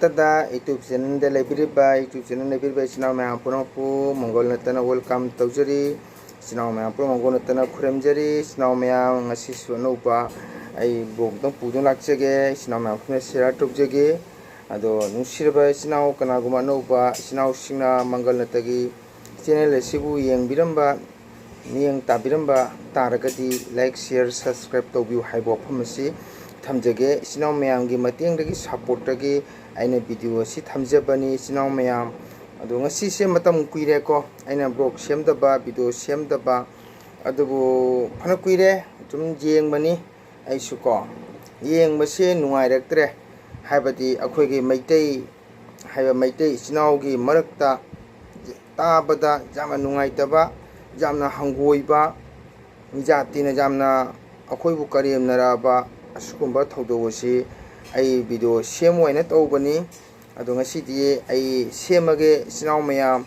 ꯇꯇꯥ YouTube ꯆꯦꯅꯦꯜꯗ ꯂꯩꯕꯤꯔꯤꯕ YouTube channel ꯂꯩꯕꯤꯔꯤꯕ ꯏꯆꯤꯟꯅꯥꯎ ꯃꯌꯥꯝ ꯄꯨꯝꯅꯃꯛꯄꯨ ꯃꯪꯒꯣꯜ ꯅꯠꯇꯅ ꯋꯦꯜꯀꯝ ꯇꯧꯖꯔꯤ. ꯏꯆꯤꯟꯅꯥꯎ ꯃꯌꯥꯝ ꯄꯨꯝꯅꯃꯛ ꯃꯪꯒꯣꯜ ꯅꯠꯇꯅ ꯈꯨꯔꯨꯝꯖꯔꯤ. ꯏꯆꯤꯟꯅꯥꯎ ꯃꯌꯥꯝ ꯉꯁꯤꯁꯨ ꯑꯅꯧꯕ ꯑꯩ ꯕ꯭ꯂꯣꯒꯇꯪ ꯄꯨꯗꯨꯅ ꯂꯥꯛꯆꯒꯦ. ꯏꯆꯤꯟꯅꯥꯎ ꯃꯌꯥꯝ ꯄꯨꯟꯅ ꯁꯦꯌꯔ ꯇꯧꯖꯒꯦ. ꯑꯗꯣ ꯅꯨꯡꯁꯤꯔꯕ ꯏꯆꯤꯟꯅꯥꯎ ꯀꯅꯥꯒꯨꯝꯕ ꯑꯅꯧꯕ ꯏꯆꯤꯟꯅꯥꯎꯁꯤꯡꯅ ꯃꯪꯒꯜ ꯅꯠꯇꯒꯤ ꯆꯦꯅꯦꯜ ꯑꯁꯤꯕꯨ ꯌꯦꯡꯕꯤꯔꯝꯕ ꯃꯤꯠꯌꯦꯡ ꯇꯥꯕꯤꯔꯝꯕ ꯇꯥꯔꯒꯗꯤ ꯂꯥꯏꯛ ꯁꯤꯌꯔ ꯁꯕꯁꯀ꯭ꯔꯥꯏꯕ ꯇꯧꯕꯤꯌꯨ ꯍꯥꯏꯕ ꯋꯥꯐꯝ ꯑꯁꯤ ꯊꯝꯖꯒꯦ. ꯏꯆꯤꯟꯅꯥꯎ ꯃꯌꯥꯝꯒꯤ ꯃꯇꯦꯡꯗꯒꯤ ꯁꯞꯄꯣꯔꯠꯇꯒꯤ ꯑꯩꯅ ꯚꯤꯗꯤꯑꯣ ꯑꯁꯤ ꯊꯝꯖꯕꯅꯤ ꯏꯆꯤꯟꯅꯥꯎ ꯃꯌꯥꯝ. ꯑꯗꯣ ꯉꯁꯤꯁꯦ ꯃꯇꯝ ꯀꯨꯏꯔꯦꯀꯣ ꯑꯩꯅ ꯕ꯭ꯂꯣꯒ ꯁꯦꯝꯗꯕ ꯚꯤꯗꯤꯑꯣ ꯁꯦꯝꯗꯕ. ꯑꯗꯨꯕꯨ ꯐꯅ ꯀꯨꯏꯔꯦ ꯑꯗꯨꯝ ꯌꯦꯡꯕꯅꯤ ꯑꯩꯁꯨ ꯀꯣ ꯌꯦꯡꯕꯁꯦ ꯅꯨꯡꯉꯥꯏꯔꯛꯇ꯭ꯔꯦ. ꯍꯥꯏꯕꯗꯤ ꯑꯩꯈꯣꯏꯒꯤ ꯃꯩꯇꯩ ꯍꯥꯏꯕ ꯃꯩꯇꯩ ꯏꯆꯤꯟꯅꯥꯎꯒꯤ ꯃꯔꯛꯇ ꯇꯥꯕꯗ ꯌꯥꯝꯅ ꯅꯨꯡꯉꯥꯏꯇꯕ, ꯌꯥꯝꯅ ꯍꯪꯒꯣꯏꯕ, ꯖꯥꯇꯤꯅ ꯌꯥꯝꯅ ꯑꯩꯈꯣꯏꯕꯨ ꯀꯔꯦꯝꯅꯔꯕ ꯑꯁꯤꯒꯨꯝꯕ ꯊꯧꯗꯣꯛ ꯑꯁꯤ ꯑꯩ ꯚꯤꯗꯤꯑꯣ ꯁꯦꯝꯃꯣꯏꯅ ꯇꯧꯕꯅꯤ. ꯑꯗꯣ ꯉꯁꯤꯗꯤ ꯑꯩ ꯁꯦꯝꯃꯒꯦ ꯏꯆꯤꯟꯅꯥꯎ ꯃꯌꯥꯝ.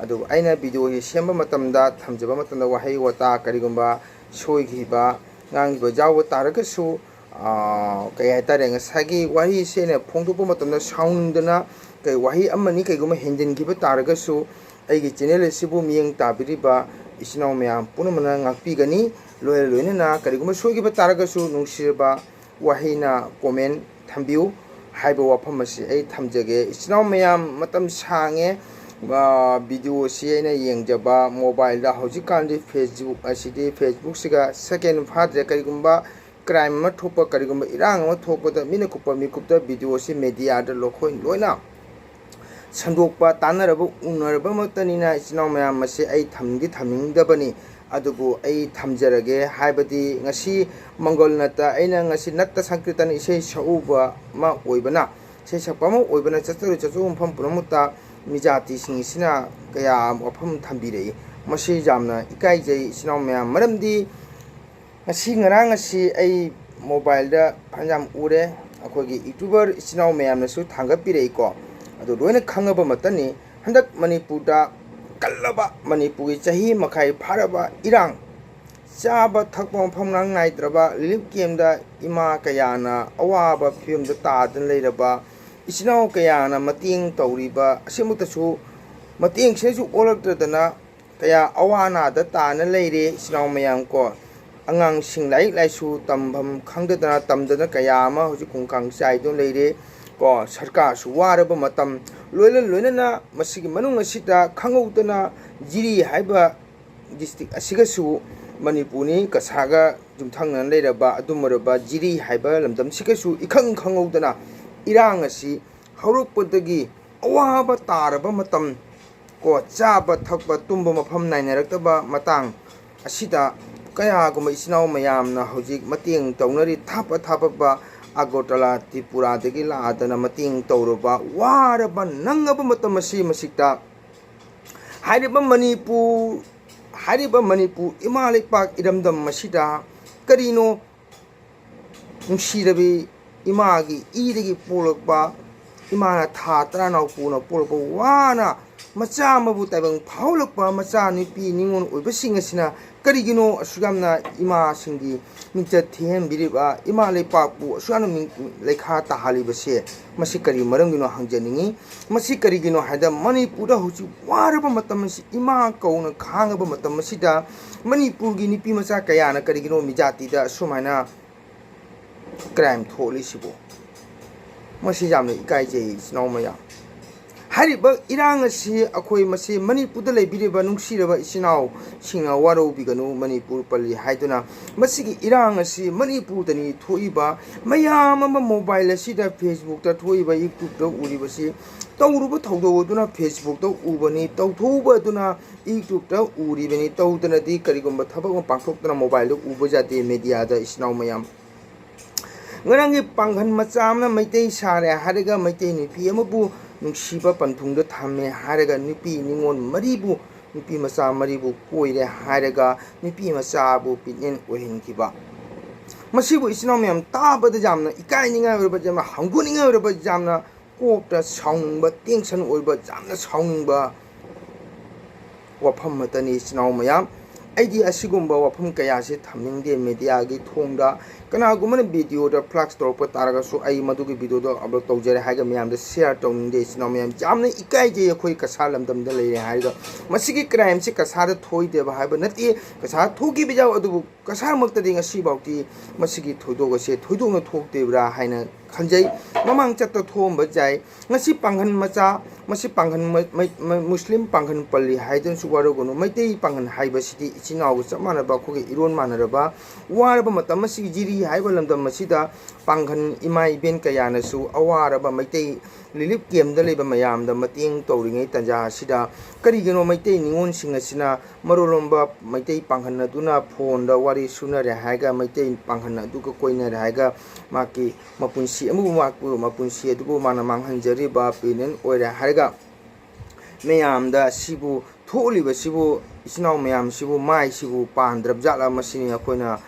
ꯑꯗꯨ ꯑꯩꯅ ꯚꯤꯗꯤꯑꯣꯁꯤ ꯁꯦꯝꯕ ꯃꯇꯝꯗ ꯊꯝꯖꯕ ꯃꯇꯝꯗ ꯋꯥꯍꯩ ꯋꯥꯇꯥ ꯀꯔꯤꯒꯨꯝꯕ ꯁꯣꯏꯈꯤꯕ ꯉꯥꯡꯈꯤꯕ ꯌꯥꯎꯕ ꯇꯥꯔꯒꯁꯨ ꯀꯩ ꯍꯥꯏꯇꯥꯔꯦ, ꯉꯁꯥꯏꯒꯤ ꯋꯥꯍꯩꯁꯦ ꯑꯩꯅ ꯐꯣꯡꯗꯣꯛꯄ ꯃꯇꯝꯗ ꯁꯥꯎꯅꯤꯡꯗꯅ ꯋꯥꯍꯩ ꯑꯃꯅꯤ ꯀꯩꯒꯨꯝꯕ ꯍꯦꯟꯖꯤꯟꯈꯤꯕ ꯇꯥꯔꯒꯁꯨ ꯑꯩꯒꯤ ꯆꯦꯅꯦꯜ ꯑꯁꯤꯕꯨ ꯃꯤꯠꯌꯦꯡ ꯇꯥꯕꯤꯔꯤꯕ ꯏꯆꯤꯟꯅꯥꯎ ꯃꯌꯥꯝ ꯄꯨꯝꯅꯃꯛꯅ ꯉꯥꯛꯄꯤꯒꯅꯤ. ꯂꯣꯏꯅꯅ ꯀꯔꯤꯒꯨꯝꯕ ꯁꯣꯏꯈꯤꯕ ꯇꯥꯔꯒꯁꯨ ꯅꯨꯡꯁꯤꯔꯕ ꯋꯥꯍꯩꯅ ꯀꯣꯃꯦꯟ ꯊꯝꯕꯤꯌꯨ ꯍꯥꯏꯕ ꯋꯥꯐꯝ ꯑꯁꯤ ꯑꯩ ꯊꯝꯖꯒꯦ. ꯏꯆꯤꯟꯅꯥꯎ ꯃꯌꯥꯝ ꯃꯇꯝ ꯁꯥꯡꯉꯦ ꯚꯤꯗꯤꯑꯣꯁꯤ ꯑꯩꯅ ꯌꯦꯡꯖꯕ ꯃꯣꯕꯥꯏꯜꯗ. ꯍꯧꯖꯤꯛꯀꯥꯟꯗꯤ ꯐꯦꯁꯕꯨꯛꯁꯤꯒ ꯁꯦꯀꯦꯟ ꯐꯥꯗ꯭ꯔꯦ. ꯀꯔꯤꯒꯨꯝꯕ ꯀ꯭ꯔꯥꯏꯝ ꯑꯃ ꯊꯣꯛꯄ, ꯀꯔꯤꯒꯨꯝꯕ ꯏꯔꯥꯡ ꯑꯃ ꯊꯣꯛꯄꯗ ꯃꯤꯅ ꯀꯨꯞꯄ ꯃꯤꯀꯨꯞꯇ ꯚꯤꯗꯤꯑꯣꯁꯤ ꯃꯦꯗꯤꯌꯥꯗ ꯂꯣꯏꯅ ꯁꯟꯗꯣꯛꯄ ꯇꯥꯟꯅꯔꯕ ꯎꯅꯔꯕꯃꯛꯇꯅꯤꯅ ꯏꯆꯤꯟꯅꯥꯎ ꯃꯌꯥꯝ ꯃꯁꯤ ꯑꯩ ꯊꯝꯅꯤꯡꯗꯕꯅꯤ. ꯑꯗꯨꯕꯨ ꯑꯩ ꯊꯝꯖꯔꯒꯦ. ꯍꯥꯏꯕꯗꯤ ꯉꯁꯤ ꯃꯪꯒꯣꯜ ꯅꯠꯇ ꯑꯩꯅ ꯉꯁꯤ ꯅꯠꯇ ꯁꯪꯀꯤꯔꯇꯟ ꯏꯁꯩ ꯁꯛꯎꯕ ꯑꯃ ꯑꯣꯏꯕꯅ, ꯏꯁꯩ ꯁꯛꯄ ꯑꯃ ꯑꯣꯏꯕꯅ ꯆꯠꯆꯔꯨ ꯃꯐꯝ ꯄꯨꯝꯅꯃꯛꯇ ꯃꯤꯖꯥꯇꯤꯁꯤꯡ ꯑꯁꯤꯅ ꯀꯌꯥ ꯋꯥꯐꯝ ꯊꯝꯕꯤꯔꯛꯏ. ꯃꯁꯤ ꯌꯥꯝꯅ ꯏꯀꯥꯏꯖꯩ ꯏꯆꯤꯟꯅꯥꯎ ꯃꯌꯥꯝ. ꯃꯔꯝꯗꯤ ꯉꯔꯥꯡ ꯉꯁꯤ ꯑꯩ ꯃꯣꯕꯥꯏꯜꯗ ꯐꯅꯌꯥꯝ ꯎꯔꯦ. ꯑꯩꯈꯣꯏꯒꯤ ꯌꯨꯇ꯭ꯌꯨꯕꯔ ꯏꯆꯤꯟꯅꯥꯎ ꯃꯌꯥꯝꯅꯁꯨ ꯊꯥꯡꯒꯠꯄꯤꯔꯛꯏꯀꯣ. ꯑꯗꯨ ꯂꯣꯏꯅ ꯈꯪꯉꯕ ꯃꯇꯝꯅꯤ ꯍꯟꯗꯛ ꯃꯅꯤꯄꯨꯔꯗ ꯀꯜꯂꯕ ꯃꯅꯤꯄꯨꯔꯒꯤ ꯆꯍꯤ ꯃꯈꯥꯏ ꯐꯥꯔꯕ ꯏꯔꯥꯡ, ꯆꯥꯕ ꯊꯛꯄ ꯃꯐꯝ ꯃꯔꯥꯡ ꯅꯥꯏꯗ꯭ꯔꯕ, ꯔꯤꯂꯤꯐ ꯀꯦꯝꯗ ꯏꯃꯥ ꯀꯌꯥꯅ ꯑꯋꯥꯕ ꯐꯤꯕꯝꯗ ꯇꯥꯗꯨꯅ ꯂꯩꯔꯕ, ꯏꯆꯤꯟꯅꯥꯎ ꯀꯌꯥꯅ ꯃꯇꯦꯡ ꯇꯧꯔꯤꯕ, ꯑꯁꯤꯃꯛꯇꯁꯨ ꯃꯇꯦꯡꯁꯤꯅꯁꯨ ꯑꯣꯜꯂꯛꯇ꯭ꯔꯗꯅ ꯀꯌꯥ ꯑꯋꯥ ꯑꯅꯥꯗ ꯇꯥꯅ ꯂꯩꯔꯦ ꯏꯆꯤꯟꯅꯥꯎ ꯃꯌꯥꯝ ꯀꯣ. ꯑꯉꯥꯡꯁꯤꯡ ꯂꯥꯏꯔꯤꯛ ꯂꯥꯏꯁꯨ ꯇꯝꯐꯝ ꯈꯪꯗꯗꯅ ꯇꯝꯗꯅ ꯀꯌꯥ ꯑꯃ ꯍꯧꯖꯤꯛ ꯈꯨꯡꯒꯪ ꯆꯥꯏꯗꯨꯅ ꯂꯩꯔꯦ ꯀꯣ. ꯁꯔꯀꯥꯔꯁꯨ ꯋꯥꯔꯕ ꯃꯇꯝ, ꯂꯣꯏꯅꯅ ꯃꯁꯤꯒꯤ ꯃꯅꯨꯡ ꯑꯁꯤꯗ ꯈꯪꯍꯧꯗꯅ ꯖꯤꯔꯤ ꯍꯥꯏꯕ ꯗꯤꯁꯇ꯭ꯔꯤꯛ ꯑꯁꯤꯒꯁꯨ ꯃꯅꯤꯄꯨꯔꯅꯤ ꯀꯁꯥꯔꯒ ꯌꯨꯝꯊꯪꯅꯅ ꯂꯩꯔꯕ ꯑꯗꯨꯝꯃꯔꯕ ꯖꯤꯔꯤ ꯍꯥꯏꯕ ꯂꯝꯗꯝꯁꯤꯒꯁꯨ ꯏꯈꯪ ꯈꯪꯍꯧꯗꯅ ꯏꯔꯥꯡ ꯑꯁꯤ ꯍꯧꯔꯛꯄꯗꯒꯤ ꯑꯋꯥꯕ ꯇꯥꯔꯕ ꯃꯇꯝ ꯀꯣ, ꯆꯥꯕ ꯊꯛꯄ ꯇꯨꯝꯕ ꯃꯐꯝ ꯅꯥꯏꯅꯔꯛꯇꯕ ꯃꯇꯥꯡ ꯑꯁꯤꯗ ꯀꯌꯥꯒꯨꯝꯕ ꯏꯆꯤꯟꯅꯥꯎ ꯃꯌꯥꯝꯅ ꯍꯧꯖꯤꯛ ꯃꯇꯦꯡ ꯇꯧꯅꯔꯤ. ꯊꯥꯞꯄ ꯑꯒꯣꯔꯇꯂꯥ ꯇ꯭ꯔꯤꯄꯨꯔꯥꯗꯒꯤ ꯂꯥꯛꯑꯗꯅ ꯃꯇꯦꯡ ꯇꯧꯔꯕ, ꯋꯥꯔꯕ ꯅꯪꯉꯕ ꯃꯇꯝ ꯃꯁꯤꯗ ꯍꯥꯏꯔꯤꯕ ꯃꯅꯤꯄꯨꯔ ꯏꯃꯥ ꯂꯩꯄꯥꯛ ꯏꯔꯝꯗꯝ ꯑꯁꯤꯗ ꯀꯔꯤꯅꯣ ꯅꯨꯡꯁꯤꯔꯕꯤ ꯏꯃꯥꯒꯤ ꯏꯗꯒꯤ ꯄꯣꯛꯂꯛꯄ, ꯏꯃꯥꯅ ꯊꯥ ꯇꯔꯥꯅꯥꯎ ꯄꯨꯅ ꯄꯣꯛꯂꯛꯄ, ꯋꯥꯅ ꯃꯆꯥ ꯑꯃꯕꯨ ꯇꯥꯏꯕꯪ ꯐꯥꯎꯍꯜꯂꯛꯄ ꯃꯆꯥ ꯅꯨꯄꯤ ꯅꯤꯉꯣꯜ ꯑꯣꯏꯕꯁꯤꯡ ꯑꯁꯤꯅ ꯀꯔꯤꯒꯤꯅꯣ ꯑꯁꯨꯛ ꯌꯥꯝꯅ ꯏꯃꯥꯁꯤꯡꯒꯤ ꯃꯤꯡꯆꯠ ꯊꯤꯍꯟꯕꯤꯔꯤꯕ, ꯏꯃꯥ ꯂꯩꯄꯥꯛꯄꯨ ꯑꯁꯨꯛ ꯌꯥꯝꯅ ꯂꯩꯈꯥ ꯇꯥꯍꯜꯂꯤꯕꯁꯦ ꯃꯁꯤ ꯀꯔꯤ ꯃꯔꯝꯒꯤꯅꯣ ꯍꯪꯖꯅꯤꯡꯉꯤ. ꯃꯁꯤ ꯀꯔꯤꯒꯤꯅꯣ ꯍꯥꯏꯕꯗ ꯃꯅꯤꯄꯨꯔꯗ ꯍꯧꯖꯤꯛ ꯋꯥꯔꯕ ꯃꯇꯝ ꯑꯁꯤ, ꯏꯃꯥ ꯀꯧꯅ ꯈꯥꯡꯉꯕ ꯃꯇꯝ ꯑꯁꯤꯗ ꯃꯅꯤꯄꯨꯔꯒꯤ ꯅꯨꯄꯤ ꯃꯆꯥ ꯀꯌꯥꯅ ꯀꯔꯤꯒꯤꯅꯣ ꯃꯤꯖꯥꯇꯤꯗ ꯑꯁꯨꯃꯥꯏꯅ ꯀ꯭ꯔꯥꯏꯝ ꯊꯣꯛꯂꯤꯁꯤꯕꯨ? ꯃꯁꯤ ꯌꯥꯝꯅ ꯏꯀꯥꯏꯖꯩ ꯏꯆꯤꯟꯅꯥꯎ ꯃꯌꯥꯝ. ꯍꯥꯏꯔꯤꯕ ꯏꯔꯥꯡ ꯑꯁꯤ ꯑꯩꯈꯣꯏ ꯃꯁꯤ ꯃꯅꯤꯄꯨꯔꯗ ꯂꯩꯕꯤꯔꯤꯕ ꯅꯨꯡꯁꯤꯔꯕ ꯏꯆꯤꯟꯅꯥꯎꯁꯤꯡꯅ ꯋꯥꯔꯧꯕꯤꯒꯅꯨ ꯃꯅꯤꯄꯨꯔ ꯄꯜꯂꯤ ꯍꯥꯏꯗꯨꯅ. ꯃꯁꯤꯒꯤ ꯏꯔꯥꯡ ꯑꯁꯤ ꯃꯅꯤꯄꯨꯔꯗꯅꯤ ꯊꯣꯛꯏꯕ ꯃꯌꯥꯝ ꯑꯃ ꯃꯣꯕꯥꯏꯜ ꯑꯁꯤꯗ, ꯐꯦꯁꯕꯨꯛꯇ ꯊꯣꯛꯏꯕ, ꯌꯨꯇ꯭ꯌꯨꯕꯇ ꯎꯔꯤꯕꯁꯤ ꯇꯧꯔꯨꯕ ꯊꯧꯗꯣꯛ ꯑꯗꯨꯅ ꯐꯦꯁꯕꯨꯛꯇ ꯎꯕꯅꯤ, ꯇꯧꯊꯣꯛꯎꯕ ꯑꯗꯨꯅ ꯌꯨꯇ꯭ꯌꯨꯕꯇ ꯎꯔꯤꯕꯅꯤ. ꯇꯧꯗꯅꯗꯤ ꯀꯔꯤꯒꯨꯝꯕ ꯊꯕꯛ ꯑꯃ ꯄꯥꯡꯊꯣꯛꯇꯅ ꯃꯣꯕꯥꯏꯜꯗ ꯎꯕ ꯌꯥꯗꯦ ꯃꯦꯗꯤꯌꯥꯗ ꯏꯆꯤꯟꯅꯥꯎ ꯃꯌꯥꯝ. ꯉꯔꯥꯡꯒꯤ ꯄꯥꯡꯒꯜ ꯃꯆꯥ ꯑꯃꯅ ꯃꯩꯇꯩ ꯁꯥꯔꯦ ꯍꯥꯏꯔꯒ ꯃꯩꯇꯩ ꯅꯨꯄꯤ ꯑꯃꯕꯨ ꯅꯨꯡꯁꯤꯕ ꯄꯟꯊꯨꯡꯗ ꯊꯝꯃꯦ ꯍꯥꯏꯔꯒ ꯅꯨꯄꯤ ꯃꯆꯥ ꯃꯔꯤꯕꯨ ꯀꯣꯏꯔꯦ ꯍꯥꯏꯔꯒ ꯅꯨꯄꯤ ꯃꯆꯥꯕꯨ ꯄꯤꯠꯅꯦꯟ ꯑꯣꯏꯍꯟꯈꯤꯕ. ꯃꯁꯤꯕꯨ ꯏꯆꯤꯟꯅꯥꯎ ꯃꯌꯥꯝ ꯇꯥꯕꯗ ꯌꯥꯝꯅ ꯏꯀꯥꯏꯅꯤꯡꯉꯥꯏ ꯑꯣꯏꯔꯕ, ꯌꯥꯝꯅ ꯍꯪꯒꯣꯏꯅꯤꯡꯉꯥꯏ ꯑꯣꯏꯔꯕ, ꯌꯥꯝꯅ ꯀꯣꯛꯇ ꯁꯥꯎꯅꯤꯡꯕ, ꯇꯦꯟꯁꯟ ꯑꯣꯏꯕ, ꯌꯥꯝꯅ ꯁꯥꯎꯅꯤꯡꯕ ꯋꯥꯐꯝ ꯑꯃꯇꯅꯤ ꯏꯆꯤꯟꯅꯥꯎ ꯃꯌꯥꯝ. ꯑꯩꯗꯤ ꯑꯁꯤꯒꯨꯝꯕ ꯋꯥꯐꯝ ꯀꯌꯥꯁꯤ ꯊꯝꯅꯤꯡꯗꯦ ꯃꯦꯗꯤꯌꯥꯒꯤ ꯊꯣꯡꯗ ꯀꯅꯥꯒꯨꯝꯕꯅ ꯚꯤꯗꯤꯑꯣꯗ ꯐ꯭ꯂꯥꯛꯁ ꯇꯧꯔꯛꯄ ꯇꯥꯔꯒꯁꯨ ꯑꯩ ꯃꯗꯨꯒꯤ ꯚꯤꯗꯤꯑꯣꯗꯣ ꯑꯞꯂꯣꯗ ꯇꯧꯖꯔꯦ ꯍꯥꯏꯔꯒ ꯃꯌꯥꯝꯗ ꯁꯤꯌꯔ ꯇꯧꯅꯤꯡꯗꯦ ꯏꯆꯤꯟ ꯃꯌꯥꯝ ꯌꯥꯝꯅ ꯏꯀꯥꯏꯖꯩ ꯑꯩꯈꯣꯏ ꯀꯁꯥꯔ ꯂꯝꯗꯝꯗ ꯂꯩꯔꯦ ꯍꯥꯏꯔꯒ ꯃꯁꯤꯒꯤ ꯀ꯭ꯔꯥꯏꯝꯁꯤ ꯀꯁꯥꯔꯗ ꯊꯣꯛꯏꯗꯦꯕ ꯍꯥꯏꯕ ꯅꯠꯇꯦ ꯀꯁꯥꯔ ꯊꯣꯛꯈꯤꯕ ꯌꯥꯎ ꯑꯗꯨꯕꯨ ꯀꯁꯥꯔꯃꯛꯇꯗꯤ ꯉꯁꯤꯐꯥꯎꯗꯤ ꯃꯁꯤꯒꯤ ꯊꯧꯗꯣꯛ ꯑꯁꯦ ꯊꯣꯏꯗꯣꯛꯅ ꯊꯣꯛꯇꯦꯕ꯭ꯔꯥ ꯍꯥꯏꯅ ꯈꯟꯖꯩ ꯃꯃꯥꯡ ꯆꯠꯇ ꯊꯣꯛꯑꯝꯕ ꯌꯥꯏ ꯉꯁꯤ ꯄꯥꯡꯒꯟ ꯃꯆꯥ ꯃꯁꯤ ꯄꯥꯡꯒꯟ ꯃꯨꯁꯂꯤꯝ ꯄꯥꯡꯒꯟ ꯄꯜꯂꯤ ꯍꯥꯏꯗꯨꯅꯁꯨ ꯋꯥꯔꯧꯒꯅꯨ ꯃꯩꯇꯩ ꯄꯥꯡꯒꯟ ꯍꯥꯏꯕꯁꯤꯗꯤ ꯏꯆꯤꯟ ꯏꯅꯥꯎꯒ ꯆꯞ ꯃꯥꯟꯅꯕ ꯑꯩꯈꯣꯏꯒꯤ ꯏꯔꯣꯟ ꯃꯥꯟꯅꯔꯕ ꯋꯥꯔꯕ ꯃꯇꯝ ꯑꯁꯤꯒꯤ ꯖꯤꯔꯤ ꯍꯥꯏꯕ ꯂꯝꯗꯝ ꯑꯁꯤꯗ ꯄꯥꯡꯒꯟ ꯏꯃꯥ ꯏꯕꯦꯟ ꯀꯌꯥꯅꯁꯨ ꯑꯋꯥꯔꯕ ꯃꯩꯇꯩ ꯔꯤꯂꯤꯐ ꯀꯦꯝꯗ ꯂꯩꯕ ꯃꯌꯥꯝꯗ ꯃꯇꯦꯡ ꯇꯧꯔꯤꯉꯩ ꯇꯥꯟꯖꯥ ꯑꯁꯤꯗ ꯀꯔꯤꯒꯤꯅꯣ ꯃꯩꯇꯩ ꯅꯤꯉꯣꯜꯁꯤꯡ ꯑꯁꯤꯅ ꯃꯔꯣꯜꯂꯣꯝꯕ ꯃꯩꯇꯩ ꯄꯥꯡꯒꯟ ꯑꯗꯨꯅ ꯐꯣꯟꯗ ꯋꯥꯔꯤ ꯁꯨꯅꯔꯦ ꯍꯥꯏꯔꯒ ꯃꯩꯇꯩ ꯄꯥꯡꯒꯟ ꯑꯗꯨꯒ ꯀꯣꯏꯅꯔꯦ ꯍꯥꯏꯔꯒ ꯃꯥꯒꯤ ꯃꯄꯨꯟꯁꯤ ꯑꯃꯕꯨ ꯃꯄꯨꯟꯁꯤ ꯑꯗꯨꯕꯨ ꯃꯥꯅ ꯃꯥꯡꯍꯟꯖꯔꯤꯕ ꯄ꯭ꯔꯦꯒꯅꯦꯟ ꯑꯣꯏꯔꯦ ꯍꯥꯏꯔꯒ ꯃꯌꯥꯝꯗ ꯁꯤꯕꯨ ꯊꯣꯛꯂꯤꯕꯁꯤꯕꯨ ꯏꯆꯤꯟ ꯏꯅꯥꯎ ꯃꯌꯥꯝꯁꯤꯕꯨ ꯃꯥꯏꯁꯤꯕꯨ ꯄꯥꯟꯗ꯭ꯔꯕ ꯖꯥꯠꯂ ꯃꯁꯤꯅꯤ ꯑꯩꯈꯣꯏꯅ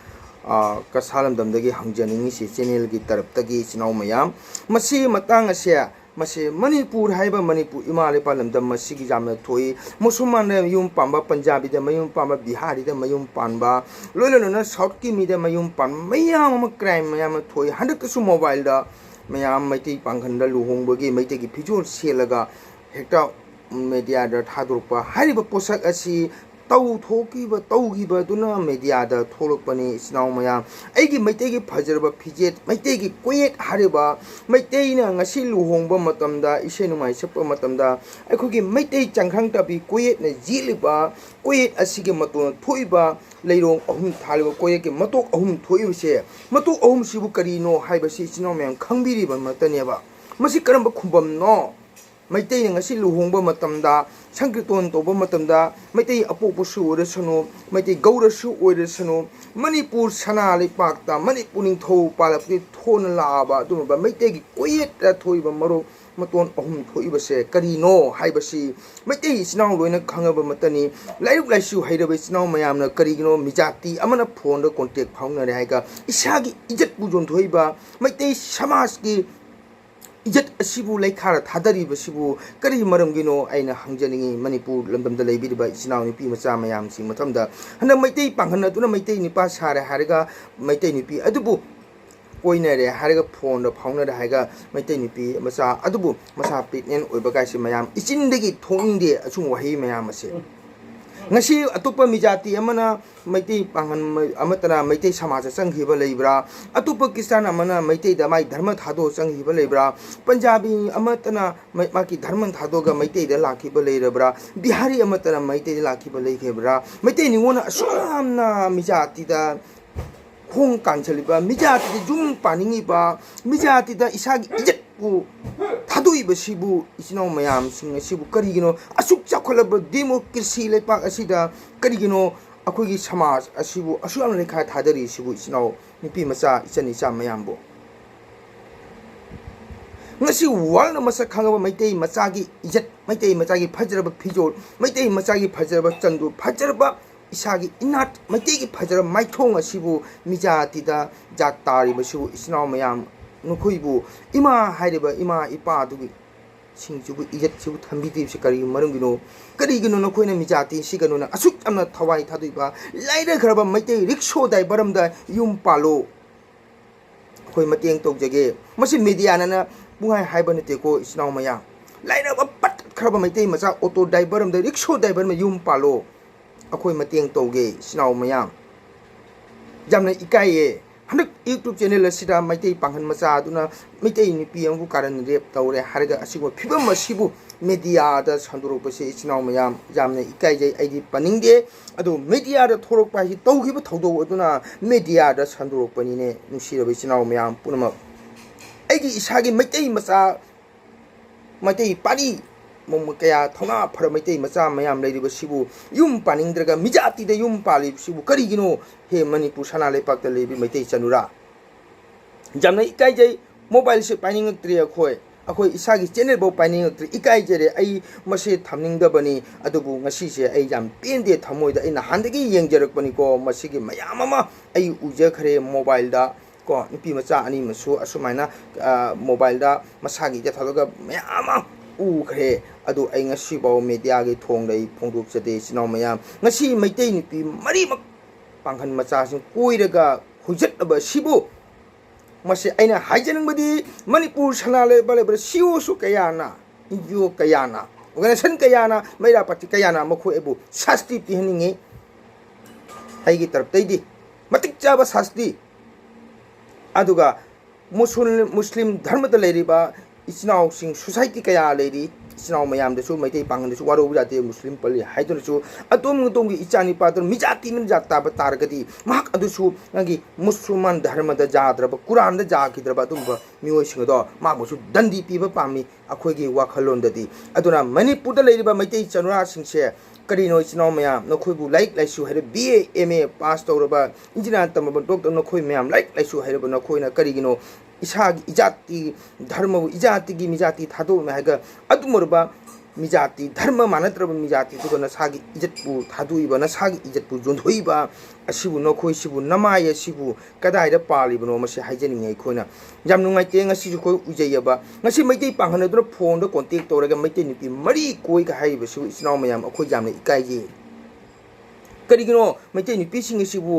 ꯀꯁꯥꯔ ꯂꯝꯗꯝꯗꯒꯤ ꯍꯪꯖꯅꯤꯡꯉꯤꯁꯤ ꯆꯦꯅꯦꯜꯒꯤ ꯇꯔꯞꯇꯒꯤ ꯏꯆꯤꯟ ꯏꯅꯥꯎ ꯃꯌꯥꯝ ꯃꯁꯤ ꯃꯇꯥꯡ ꯑꯁꯦ ꯃꯁꯤ ꯃꯅꯤꯄꯨꯔ ꯍꯥꯏꯕ ꯃꯅꯤꯄꯨꯔ ꯏꯃꯥ ꯂꯩꯄꯥꯛ ꯂꯝꯗꯝ ꯃꯁꯤꯒꯤ ꯌꯥꯝꯅ ꯊꯣꯛꯏ ꯃꯨꯁꯜꯃꯥꯟꯗ ꯃꯌꯨꯝ ꯄꯥꯟꯕ ꯄꯟꯖꯥꯕꯤꯗ ꯃꯌꯨꯝ ꯄꯥꯟꯕ ꯕꯤꯍꯥꯔꯤꯗ ꯃꯌꯨꯝ ꯄꯥꯟꯕ ꯂꯣꯏꯅꯅ ꯁꯥꯎꯠꯀꯤ ꯃꯤꯗ ꯃꯌꯨꯝ ꯄꯥꯟꯕ ꯃꯌꯥꯝ ꯑꯃ ꯀ꯭ꯔꯥꯏꯝ ꯃꯌꯥꯝ ꯑꯃ ꯊꯣꯛꯏ ꯍꯟꯗꯛꯇꯁꯨ ꯃꯣꯕꯥꯏꯜꯗ ꯃꯌꯥꯝ ꯃꯩꯇꯩ ꯄꯥꯡꯒꯟꯗ ꯂꯨꯍꯣꯡꯕꯒꯤ ꯃꯩꯇꯩꯒꯤ ꯐꯤꯖꯣꯜ ꯁꯦꯠꯂꯒ ꯍꯦꯛꯇ ꯃꯦꯗꯤꯌꯥꯗ ꯊꯥꯗꯣꯔꯛꯄ ꯍꯥꯏꯔꯤꯕ ꯄꯣꯠꯁꯛ ꯑꯁꯤ ꯇꯧꯈꯤꯕꯗꯨꯅ ꯃꯦꯗꯤꯌꯥꯗ ꯊꯣꯛꯂꯛꯄꯅꯤ ꯏꯆꯤꯟ ꯏꯅꯥꯎ ꯃꯌꯥꯝ ꯑꯩꯒꯤ ꯃꯩꯇꯩꯒꯤ ꯐꯖꯔꯕ ꯐꯤꯖꯦꯠ ꯃꯩꯇꯩꯒꯤ ꯀꯣꯌꯦꯠ ꯍꯥꯏꯔꯤꯕ ꯃꯩꯇꯩꯅ ꯉꯁꯤ ꯂꯨꯍꯣꯡꯕ ꯃꯇꯝꯗ ꯏꯁꯩ ꯅꯣꯡꯃꯥꯏ ꯁꯛꯄ ꯃꯇꯝꯗ ꯑꯩꯈꯣꯏꯒꯤ ꯃꯩꯇꯩ ꯆꯪꯈꯪꯇꯕꯤ ꯀꯣꯌꯦꯠꯅ ꯌꯦꯠꯂꯤꯕ ꯀꯣꯌꯦꯠ ꯑꯁꯤꯒꯤ ꯃꯇꯣꯟꯗ ꯊꯣꯛꯏꯕ ꯂꯩꯔꯣꯡ ꯑꯍꯨꯝ ꯊꯥꯜꯂꯤꯕ ꯀꯣꯌꯦꯠꯀꯤ ꯃꯇꯣꯛ ꯑꯍꯨꯝ ꯊꯣꯛꯏꯕꯁꯦ ꯃꯇꯣꯛ ꯑꯍꯨꯝꯁꯤꯕꯨ ꯀꯔꯤꯅꯣ ꯍꯥꯏꯕꯁꯤ ꯏꯆꯤꯟ ꯏꯅꯥꯎ ꯃꯌꯥꯝ ꯈꯪꯕꯤꯔꯤꯕ ꯃꯛꯇꯅꯦꯕ ꯃꯁꯤ ꯀꯔꯝꯕ ꯈꯨꯕꯝꯅꯣ ꯃꯩꯇꯩꯅ ꯉꯁꯤ ꯂꯨꯍꯣꯡꯕ ꯃꯇꯝꯗ ꯁꯪꯀꯤꯔꯇꯣꯟ ꯇꯧꯕ ꯃꯇꯝꯗ ꯃꯩꯇꯩ ꯑꯄꯣꯛꯄꯁꯨ ꯑꯣꯏꯔꯁꯅꯨ ꯃꯩꯇꯩ ꯒꯧꯔꯁꯨ ꯑꯣꯏꯔꯁꯅꯨ ꯃꯅꯤꯄꯨꯔ ꯁꯅꯥ ꯂꯩꯄꯥꯛꯇ ꯃꯅꯤꯄꯨꯔ ꯅꯤꯡꯊꯧ ꯄꯥꯜꯂꯛꯄꯗꯒꯤ ꯊꯣꯟꯅ ꯂꯥꯛꯑꯕ ꯑꯗꯨꯒꯨꯝꯕ ꯃꯩꯇꯩꯒꯤ ꯀꯣꯌꯦꯠꯇ ꯊꯣꯛꯏꯕ ꯃꯇꯣꯟ ꯑꯍꯨꯝ ꯊꯣꯛꯏꯕꯁꯦ ꯀꯔꯤꯅꯣ ꯍꯥꯏꯕꯁꯤ ꯃꯩꯇꯩ ꯏꯆꯤꯟ ꯏꯅꯥꯎ ꯂꯣꯏꯅ ꯈꯪꯉꯕ ꯃꯇꯝꯅꯤ ꯂꯥꯏꯔꯤꯛ ꯂꯥꯏꯁꯨ ꯍꯩꯔꯕ ꯏꯆꯤꯟ ꯏꯅꯥꯎ ꯃꯌꯥꯝꯅ ꯀꯔꯤꯒꯤꯅꯣ ꯃꯤꯖꯥꯇꯤ ꯑꯃꯅ ꯐꯣꯟꯗ ꯀꯣꯟꯇꯦꯛ ꯐꯥꯎꯅꯔꯦ ꯍꯥꯏꯔꯒ ꯏꯁꯥꯒꯤ ꯏꯖꯠꯄꯨ ꯌꯣꯟꯊꯣꯛꯏꯕ ꯃꯩꯇꯩ ꯁꯃꯥꯖꯀꯤ ꯏꯖꯠ ꯑꯁꯤꯕꯨ ꯂꯩꯈꯥꯗ ꯊꯥꯗꯔꯤꯕꯁꯤꯕꯨ ꯀꯔꯤ ꯃꯔꯝꯒꯤꯅꯣ ꯑꯩꯅ ꯍꯪꯖꯅꯤꯡꯉꯤ ꯃꯅꯤꯄꯨꯔ ꯂꯝꯗꯝꯗ ꯂꯩꯕꯤꯔꯤꯕ ꯏꯆꯤꯟ ꯏꯅꯥꯎ ꯅꯨꯄꯤ ꯃꯆꯥ ꯃꯌꯥꯝꯁꯤ ꯃꯊꯪꯗ ꯍꯟꯗꯛ ꯃꯩꯇꯩ ꯄꯥꯡꯒꯟ ꯑꯗꯨꯅ ꯃꯩꯇꯩ ꯅꯨꯄꯥ ꯁꯥꯔꯦ ꯍꯥꯏꯔꯒ ꯃꯩꯇꯩ ꯅꯨꯄꯤ ꯑꯗꯨꯕꯨ ꯀꯣꯏꯅꯔꯦ ꯍꯥꯏꯔꯒ ꯐꯣꯟꯗ ꯐꯥꯎꯅꯔꯦ ꯍꯥꯏꯔꯒ ꯃꯩꯇꯩ ꯅꯨꯄꯤ ꯃꯆꯥ ꯑꯗꯨꯕꯨ ꯃꯁꯥ ꯄ꯭ꯔꯦꯒꯅꯦꯟ ꯑꯣꯏꯕ ꯀꯥꯏꯁꯤ ꯃꯌꯥꯝ ꯏꯆꯤꯟꯗꯒꯤ ꯊꯣꯛꯅꯤꯡꯗꯦ ꯑꯁꯨꯝ ꯋꯥꯍꯩ ꯃꯌꯥꯝ ꯑꯁꯦ ꯉꯁꯤ ꯑꯇꯣꯞꯄ ꯃꯤꯖꯥꯇꯤ ꯑꯃꯅ ꯃꯩꯇꯩ ꯄꯥꯡꯒꯟ ꯑꯃꯠꯇꯅ ꯃꯩꯇꯩ ꯁꯃꯥꯖꯗ ꯆꯪꯈꯤꯕ ꯂꯩꯕ꯭ꯔꯥ ꯑꯇꯣꯞꯄ ꯈ꯭ꯔꯤꯁꯇꯥꯟ ꯑꯃꯅ ꯃꯩꯇꯩꯗ ꯃꯥꯒꯤ ꯙꯔꯃ ꯊꯥꯗꯣꯛꯑ ꯆꯪꯈꯤꯕ ꯂꯩꯕ꯭ꯔꯥ ꯄꯟꯖꯥꯕꯤ ꯑꯃꯠꯇꯅ ꯃꯥꯒꯤ ꯙꯔꯃ ꯊꯥꯗꯣꯛꯑꯒ ꯃꯩꯇꯩꯗ ꯂꯥꯛꯈꯤꯕ ꯂꯩꯔꯕ꯭ꯔꯥ ꯕꯤꯍꯥꯔꯤ ꯑꯃꯠꯇꯅ ꯃꯩꯇꯩꯗ ꯂꯥꯛꯈꯤꯕ ꯂꯩꯈꯤꯕ꯭ꯔꯥ ꯃꯩꯇꯩ ꯅꯤꯉꯣꯜꯅ ꯑꯁꯨꯛ ꯌꯥꯝꯅ ꯃꯤꯖꯥꯇꯤꯗ ꯈꯣꯡ ꯀꯥꯟꯁꯤꯜꯂꯤꯕ ꯃꯤꯖꯥꯇꯤꯗ ꯌꯨꯝ ꯄꯥꯅꯤꯡꯉꯤꯕ ꯃꯤꯖꯥꯇꯤꯗ ꯏꯁꯥꯒꯤ ꯏꯖꯠꯄꯨ ꯊꯥꯗꯣꯛꯏꯕꯁꯤꯕꯨ ꯏꯆꯤꯟ ꯏꯅꯥꯎ ꯃꯌꯥꯝꯁꯤꯡ ꯑꯁꯤꯕꯨ ꯀꯔꯤꯒꯤꯅꯣ ꯑꯁꯨꯛ ꯆꯥꯎꯈꯠꯂꯕ ꯗꯦꯃꯣꯀ꯭ꯔꯦꯁꯤ ꯂꯩꯄꯥꯛ ꯑꯁꯤꯗ ꯀꯔꯤꯒꯤꯅꯣ ꯑꯩꯈꯣꯏꯒꯤ ꯁꯃꯥꯖ ꯑꯁꯤꯕꯨ ꯑꯁꯨꯛ ꯌꯥꯝꯅ ꯂꯩꯈꯥ ꯊꯥꯗꯔꯤꯁꯤꯕꯨ ꯏꯆꯤꯟ ꯏꯅꯥꯎ ꯅꯨꯄꯤ ꯃꯆꯥ ꯏꯆꯟ ꯏꯆꯥ ꯃꯌꯥꯝꯕꯨ ngasi wal na masa khangaba maitai machagi ijat maitai machagi phajraba phijol maitai machagi phajraba chandu phajraba isagi inat maitai gi phajraba maithong asibu mijati da jat tari basu isnaw mayam nukhuibu ima hairiba ima ipa dugi singjubu ijat sibu thambidi se kari marungino karigino nakhoina mijati sigano na asuk amna thawai thaduiba laira kharaba maitai rickshaw dai baramda yum palo khoi mateng tawjage masi media na bungai haiba ne teko isnaw maya laina ba pat khraba maitai macha auto driver am da rickshaw driver ma yum palo akhoi mateng tawge isnaw maya jamna ikaye handak youtube channel asida maitai panghan macha aduna maitai ni pm bu karan rep tawre harga asigo phibam masibu media da sanduro pase isnaw maya jamna ikai jai aidi paningde adu media da thorok pa hi tawgi ba thodo aduna media da sanduro pani ne nusira ba isnaw maya punama aigi isagi maitai macha maitai pari mom kaya thona phara maitai macha mayam leiriba sibu yum paningdraga mijati da yum pali sibu karigino he manipur sana lepak ta lebi maitai chanura jamna ikai jai mobile se paning tri akhoi isagi channel bo paning tri ikai jere ai mase thamning da bani adubu ngasi se ai jam pende thamoi da ina handagi yengjarak bani ko masigi mayam ama ai uja khare mobile da nupi macha ani masu asumaina mobile da masagi ja thaloga mayama ukhre adu ai ngasi baw media gi thong dai phongduk chade sinau mayam ngasi maitai ni pi mari mak panghan macha sing koiraga hujat aba sibu mase aina haijanang badi manipur sanale bale bale siu su kayana injo kayana organization kayana maira party kayana makho ebu sasti pihaninge ai gi tarap tai di matik chaba sasti aduga muslim dharma da leiriba इचनाव Singh society कया लेरी इचनाव मयाम दसु मैते पांगन दसु वारो जाते मुस्लिम पल्ली हाइदरसु atom तोंगी इचानी पादर मिजाति मन जाता ब तारगदी महक अदुसु नगी मुसलमान धर्म द जाद्रब कुरान द जाखिद्रब तुम मियोय सिंग दो मागसु दंदी पीब पामी अखोगी वाखलोन ददी अदुना मणिपुर द लेरिबा मैते चनुरा सिंगसे करिनो इचनाव मयाम नखोयबु लाइक लाइसु हेरे बीए एमए पास तौरबा इंजिनियर तमब डॉक्टर नखोय मयाम लाइक लाइसु हेरेबा नखोयना करिगिनो इसागी इजाति धर्म इजाति की मिजाति थादो में है अदुमरबा मिजाति धर्म मानत्रब मिजाति तो नसागी इजतपु थादुइबा नसागी इजतपु जोंधोइबा असिबु नखोइ सिबु नमाय सिबु कदाइदा पालिबनो मसे हाइजनिङै खोना जाम नुंगाइते ngasi खो उजैयबा ngasi मैते पांगनदुना फोन द कांटेक्ट तौरगा मैते निपि मरी कोइ का हाइबसु इस्नाव मयाम अखोइ जामने इकाइजे करिगिनो मैते निपि सिंगसिबु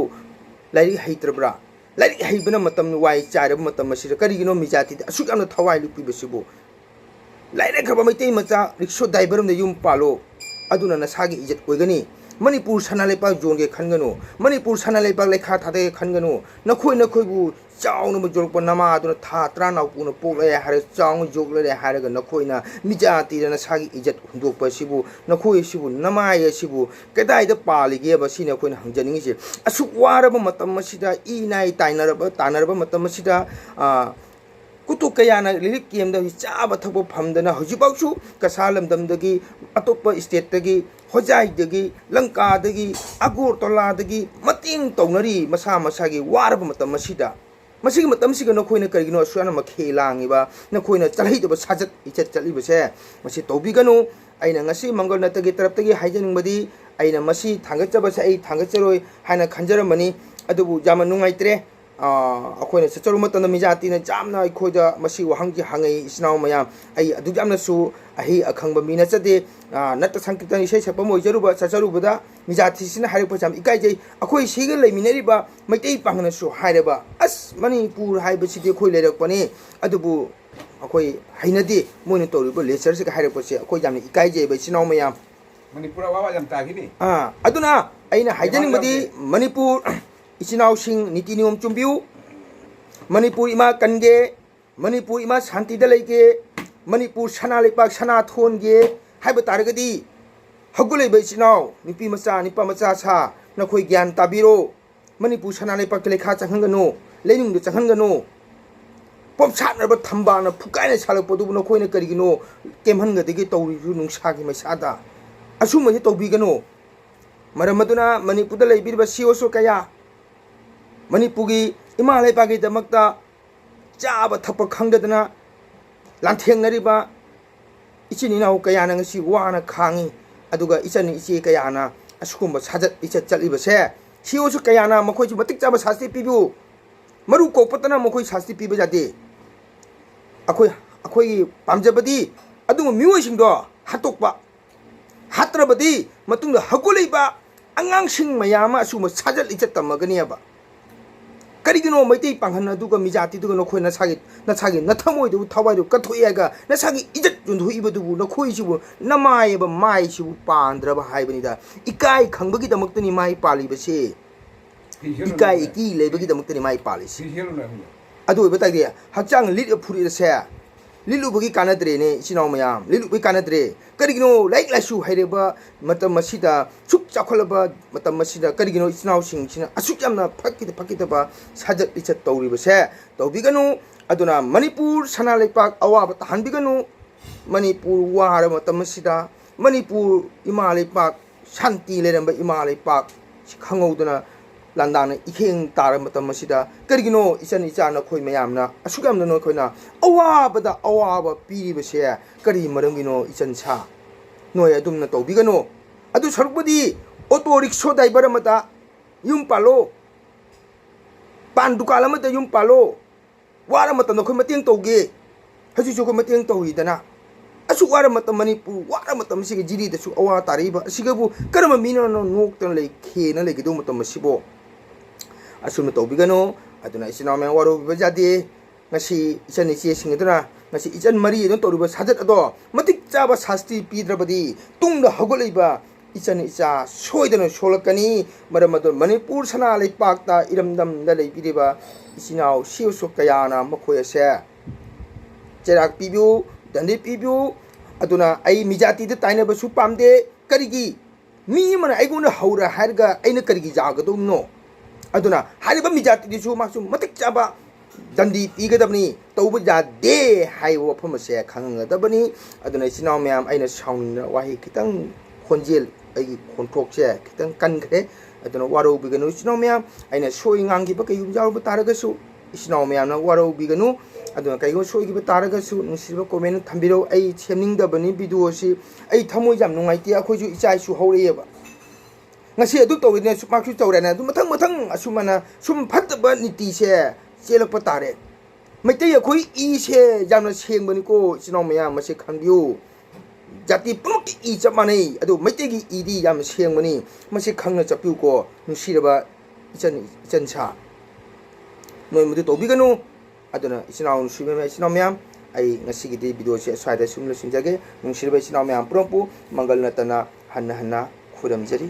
लाइरि हाइत्रब्रा लाइक हाइबना मतम वाइ चारब मतम मसिर करिगिनो मिजाति असुक यामना थवाइ लुपिबसिबु लाइरे खबा मैते मचा रिक्शो ड्राइवर ने युम पालो अदुना नसागी इज्जत ओइगनी मणिपुर सनालेपा जोंगे खनगनो मणिपुर सनालेपा लेखा थादे खनगनो नखोइ नखोइबु चाउन म जोरप नमा अदुना था त्रा नाउपुन पोले हारे चाउन जोगले हारेगा नखोइना मिजाति द नसागी इज्जत हुंदोकपसिबु नखोइसिबु नमाय सिबु कदाइदा पालिगे बसि नखोइना हंजनिङिसे असुक वारब मतम मसिदा इ नाइ तानरब मतम मसिदा कुतु कयाना लिरिक केमदा चाबा थबो फमदना हजिबाउसु कसालमदमदगी अतोप स्टेटदगी होजाइदगी लंकादगी अगोरतलादगी मतिंग तौनरी मसा मसागी वारब मतम मसिदा मसिग मतम सिग नखोइना करिगिनो सुयाना मखे लांगिबा नखोइना चलहिदब साजत इचत चलिबसे मसि तौबिगनो आइना ngasi मंगल नतगी तरफतगी हाइजनिंगबदी आइना मसि थांगचबसे आई थांगचरोय हाना खंजरमनी अदुबु जामा नुंगाइत्रे अखोइना सचरु मतन मिजातिना जामना अखोइदा मसि वहांगि हांगै इस्नाव मयाम आई अदु जामनासु अहि अखंब मीना चदे नत संकीर्तन इसे सपम ओइजरुबा सचरुबदा मिजातिसिना हारिपो जाम इकाइजै अखोइ सिग लेमिनरिबा मैतै पांगनसु हाइरबा अस मणिपुर हाइबसिदि अखोइ लेरकपने अदुबु अखोइ हाइनदि मोइन तौरिबो लेचरसे हाइरपसे अखोइ जामनि इकाइजैबा इस्नाव मयाम मणिपुर वावा जाम तागिनि अदुना आइना हाइजनिंबदि मणिपुर इचिनाव सिंह नीति नियम चुम्बियु मणिपुर इमा कनगे मणिपुर इमा शांति दलेगे मणिपुर सना लेपाक सना थोनगे हाइब तारगदी हगुलेब इचिनाव निपि मचा निपा मचा सा नखोइ ज्ञान ताबिरो मणिपुर सना लेपाक लेखा चंहंगनो लेनुंग चंहंगनो पोपसानरब थंबाना फुकाइना सालपदुबु नखोइना करिगिनो केमहनगदगी तौरिजु नुंसागी मैसादा असुमजे तौबिगनो मरमदुना मणिपुर लेबिरबा सिओसो कया मणिपुरी इमा लेपागी दमक्ता चाब थप खंगदना लांथेंगरिबा इचिनि नाउ कयाना ngasi वाना खांगी अदुगा इचनि इचे कयाना असुकुम साजत इचत चलिबसे सिओसु कयाना मखोइसु मतिक चाब शास्ति पिबु मरु कोपतना मखोइ शास्ति पिबे जाते अखोइ पामजबदी अदुम मियोइसिंदो हातोकबा हात्रबदी मतुंग हगुलेबा अंगांसिंग मयामा असुम साजत इचत तमगनियाबा करिगिनो मैते पांगन अदुगा मिजाति दुगा नखोइ नसागी नथमोइदु थवाइदु कथोइयागा नसागी इज्जत जुंधुइबदुबु नखोइसिबु नमायबा माइसिबु पांद्रब हाइबनिदा इकाइ खंबगी दमक्तनि माइ पालिबसे इकाइ इकी लेबगी दमक्तनि माइ पालिसि अदु बताइदे हचांग लिट फुरिसे लिलुबगी कानद्रेने इचिनाव मयाम लिलुबगी कानद्रे करिगिनो लाइक लासु हाइरेबा मतम मसिदा सुक चाखलबा मतम मसिदा करिगिनो इचिनाव सिंगसिना असुक यामना फकितबा साजत इचत तौरिबसे तौबिगनो अदुना मणिपुर सना लेपाक अवाब तहानबिगनो मणिपुर वार मतम मसिदा मणिपुर इमा लेपाक शांति लेरंबा इमा लेपाक खंगौदना लांदाना इखें तार मतम मसिदा करिगिनो इचन इचाना खोइ मयामना असुगमना नो खोइना अवाबदा अवाब पीरिबसे करि मरंगिनो इचन सा नोय अदुमना तौबिगनो अदु सरुपदी ऑटो रिक्शा ड्राइवर मता युम पालो पान दुकान मता युम पालो वार मता नो खोइ मतेंग तौगे हजु जो को मतेंग तौइदना asuk wara matam Manipur wara matam sige jiri da su awa tariba sigabu karama mina no nok tan le khena le gidu matam sibo asum to bigano aduna isina me waro bajade ngasi isani che singduna ngasi ijan mari no toruba sajat ado matik chaba sasti pidrabadi tungda hagolaiba ijan icha soidana solakani maramado Manipur sana le pakta iramdam da le piriba isinau siuso kayana makoya se cherak pibu dandi pibu aduna ai mijati de taina basu pamde karigi mi mana ai gona haura harga aina karigi jaga do no aduna hariba mijati di su maksu matik chaba dandi pigadabni tauba jade hai wo phama se khangadabani aduna sinau myam aina saung wahi kitang khonjel ai khonthok se kitang kan khre aduna waro biganu sinau myam aina soi ngangi ba kayum jaw ba taragasu sinau myam na waro biganu aduna kaygo soi gi ba taragasu nungsiba comment thambiro ai chemningdabani video si ai thamoi jam nungaiti akhoju ichai su haureyeba ngasi adu tawine su maksu tawrena du mathang mathang asumana sum phatba niti se chelak patare maitai akhoi I se jamna sengbani ko sinau myam mase khangbiu jati pumuk I chamanei adu maitai gi idi jam sengbani mase khangna chapiu ko nusiraba ichan sa noi mudu tobiganu aduna sinau sumema sinau myam ai ngasi gi video se swaida sumla sinjage nusiraba sinau myam propu mangal natana hanna hanna khuramjari